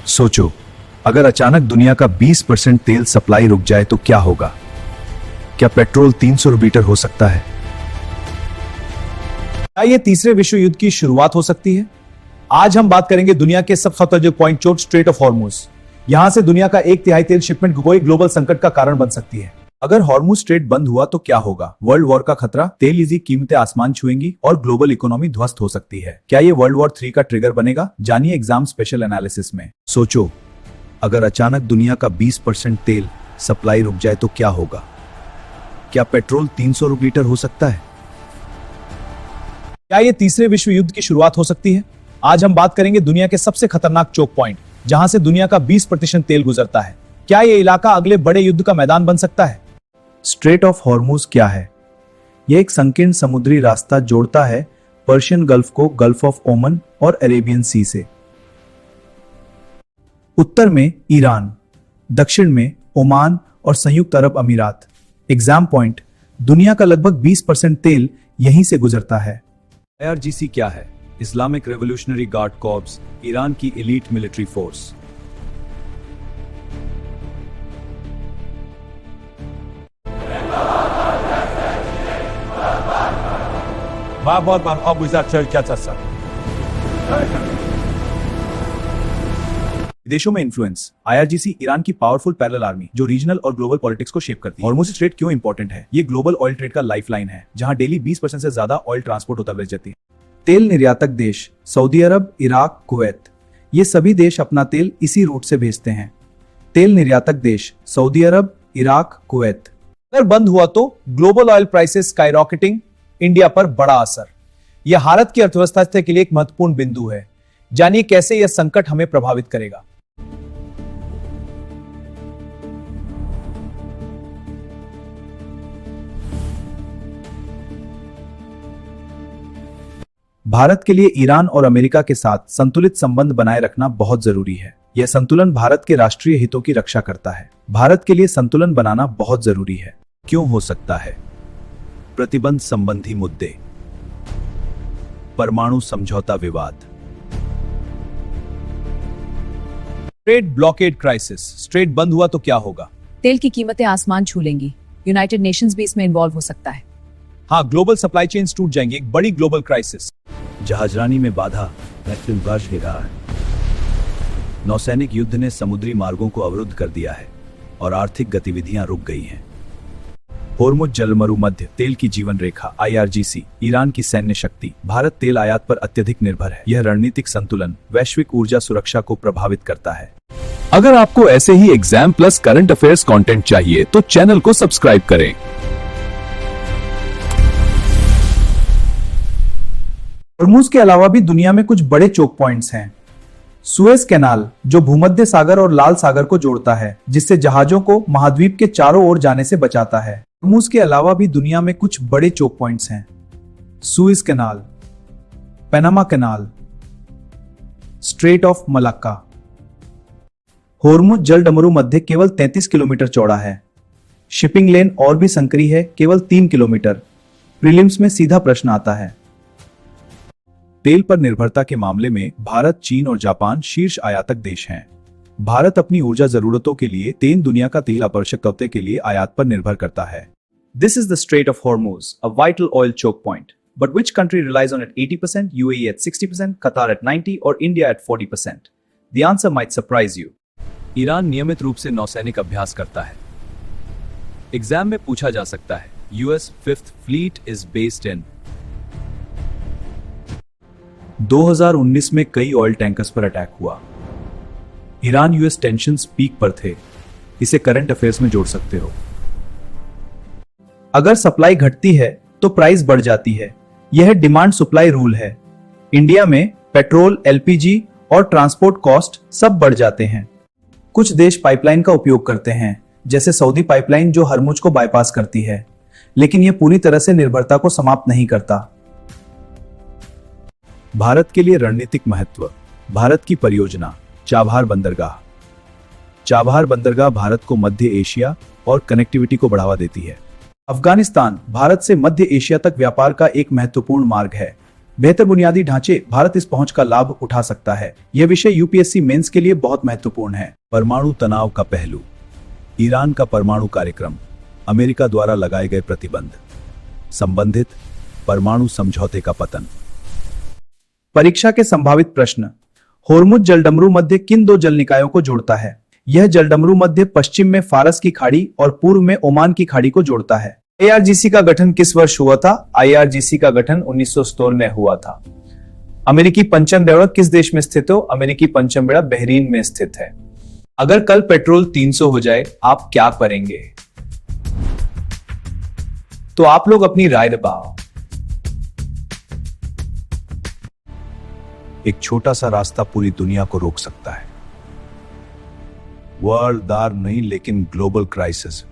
सोचो, अगर अचानक दुनिया का 20% तेल सप्लाई रुक जाए तो क्या होगा? क्या पेट्रोल 300 लीटर हो सकता है? क्या ये तीसरे विश्व युद्ध की शुरुआत हो सकती है? आज हम बात करेंगे दुनिया के सबसे खतरनाक पॉइंट चोट स्ट्रेट ऑफ हॉर्मुज। यहां से दुनिया का 1/3 तेल शिपमेंट कोई ग्लोबल संकट का कारण बन सकती है। अगर हॉर्मुज स्ट्रेट बंद हुआ तो क्या होगा? वर्ल्ड वॉर का खतरा, तेल की कीमतें आसमान छुएंगी और ग्लोबल इकोनॉमी ध्वस्त हो सकती है। क्या ये वर्ल्ड वॉर 3 का ट्रिगर बनेगा? जानिए एग्जाम स्पेशल एनालिसिस में। सोचो, अगर अचानक दुनिया का 20% तेल सप्लाई रुक जाए तो क्या होगा? क्या पेट्रोल 300 लीटर हो सकता है? क्या ये तीसरे विश्व युद्ध की शुरुआत हो सकती है? आज हम बात करेंगे दुनिया के सबसे खतरनाक चोक पॉइंट, जहां से दुनिया का 20% तेल गुजरता है। क्या ये इलाका अगले बड़े युद्ध का मैदान बन सकता है? स्ट्रेट ऑफ हॉर्मुज क्या है? यह एक संकीर्ण समुद्री रास्ता जोड़ता है पर्शियन गल्फ को गल्फ ऑफ ओमन और अरेबियन सी से। उत्तर में ईरान, दक्षिण में ओमान और संयुक्त अरब अमीरात। एग्जाम पॉइंट, दुनिया का लगभग 20% तेल यहीं से गुजरता है। IRGC क्या है? Islamic revolutionary guard corps, Iran की एलीट मिलिट्री फोर्स। विदेशों में इन्फ्लुएंस। IRGC ईरान की पावरफुल पैरेलल आर्मी जो रीजनल और ग्लोबल पॉलिटिक्स को शेप करती है। हॉर्मुज स्ट्रेट क्यों इंपॉर्टेंट है? ये ग्लोबल ऑयल ट्रेड का लाइफलाइन है, जहां डेली 20% से ज्यादा ऑयल ट्रांसपोर्ट होता रहती है। तेल निर्यातक देश सऊदी अरब, इराक, कुवैत, ये सभी देश अपना तेल इसी रूट से भेजते हैं। तेल निर्यातक देश सऊदी अरब, इराक, कुवैत। अगर बंद हुआ तो ग्लोबल ऑयल प्राइसेस स्काईरॉकेटिंग, इंडिया पर बड़ा असर। यह भारत की अर्थव्यवस्था के लिए एक महत्वपूर्ण बिंदु है। जानिए कैसे यह संकट हमें प्रभावित करेगा। भारत के लिए ईरान और अमेरिका के साथ संतुलित संबंध बनाए रखना बहुत जरूरी है। यह संतुलन भारत के राष्ट्रीय हितों की रक्षा करता है। भारत के लिए संतुलन बनाना बहुत जरूरी है। क्यों हो सकता है? प्रतिबंध संबंधी मुद्दे, परमाणु समझौता विवाद, ट्रेड ब्लॉकेड क्राइसिस। स्ट्रेट बंद हुआ तो क्या होगा? तेल की कीमतें आसमान छू लेंगी। यूनाइटेड नेशंस भी इसमें इन्वॉल्व हो सकता है। हाँ, ग्लोबल सप्लाई चेन्स टूट जाएंगी, एक बड़ी ग्लोबल क्राइसिस। जहाजरानी में बाधा, नौसैनिक युद्ध ने समुद्री मार्गों को अवरुद्ध कर दिया है और आर्थिक गतिविधियां रुक गई हैं। होर्मुज जलमरु मध्य तेल की जीवन रेखा। IRGC ईरान की सैन्य शक्ति। भारत तेल आयात पर अत्यधिक निर्भर है। यह रणनीतिक संतुलन वैश्विक ऊर्जा सुरक्षा को प्रभावित करता है। अगर आपको ऐसे ही exam plus current affairs content चाहिए तो चैनल को सब्सक्राइब करें। हॉर्मुज के अलावा भी दुनिया में कुछ बड़े चोक पॉइंट्स हैं। सुएज कैनाल जो भूमध्य सागर और लाल सागर को जोड़ता है, जिससे जहाजों को महाद्वीप के चारों ओर जाने से बचाता है। हॉर्मुज के अलावा भी दुनिया में कुछ बड़े चोक पॉइंट्स हैं। Suez canal, Panama canal, strait of Malacca. Hormuz जलडमरू मध्य केवल 33 किलोमीटर चौड़ा है। शिपिंग लेन और भी संकरी है, केवल 3 किलोमीटर। प्रीलिम्स में सीधा प्रश्न आता है। तेल पर निर्भरता के मामले में भारत, चीन और जापान शीर्ष आयातक देश हैं। भारत अपनी ऊर्जा जरूरतों के लिए तेल दुनिया का तेल आवश्यक कवते के लिए आयात पर निर्भर करता है। This is the Strait of Hormuz, a vital oil choke point. But which country relies on it 80%, UAE at 60%, Qatar at 90% और India at 40%? The answer might surprise you. Iran नियमित रूप से नौसैनिक अभ्यास करता है। एग्जाम में पूछा जा सकता है। US 5th Fleet is based in 2019 में कई ऑयल टैंकर्स पर अटैक हुआ। ईरान यूएस टेंशन्स पीक पर थे। इसे करंट अफेयर्स में जोड़ सकते हो। अगर सप्लाई घटती है तो प्राइस बढ़ जाती है। यह डिमांड सप्लाई रूल है। इंडिया में पेट्रोल, LPG और ट्रांसपोर्ट कॉस्ट सब बढ़ जाते हैं। कुछ देश पाइपलाइन का उपयोग करते हैं, जैसे सऊदी पाइपलाइन जो हरमुज को बाईपास करती है, लेकिन यह पूरी तरह से निर्भरता को समाप्त नहीं करता। भारत के लिए रणनीतिक महत्व। भारत की परियोजना चाबहार बंदरगाह। चाबहार बंदरगाह भारत को मध्य एशिया और कनेक्टिविटी को बढ़ावा देती है। अफगानिस्तान भारत से मध्य एशिया तक व्यापार का एक महत्वपूर्ण मार्ग है। बेहतर बुनियादी ढांचे, भारत इस पहुंच का लाभ उठा सकता है। यह विषय यूपीएससी मेंस के लिए बहुत महत्वपूर्ण है। परमाणु तनाव का पहलू, ईरान का परमाणु कार्यक्रम, अमेरिका द्वारा लगाए गए प्रतिबंध, संबंधित परमाणु समझौते का पतन। परीक्षा के संभावित प्रश्न, होर्मुज जलडमरू मध्य किन दो जल निकायों को जोड़ता है? यह जलडमरू मध्य पश्चिम में फारस की खाड़ी और पूर्व में ओमान की खाड़ी को जोड़ता है। आईआरजीसी का गठन किस वर्ष हुआ था? आईआरजीसी का गठन 1977 में हुआ था। अमेरिकी पंचम बेड़ा किस देश में स्थित हो? अमेरिकी पंचम बेड़ा बहरीन में स्थित है। अगर कल पेट्रोल 300 हो जाए, आप क्या करेंगे? तो आप लोग अपनी राय दबाओ। एक छोटा सा रास्ता पूरी दुनिया को रोक सकता है। वर्ल्ड वार नहीं, लेकिन ग्लोबल क्राइसिस।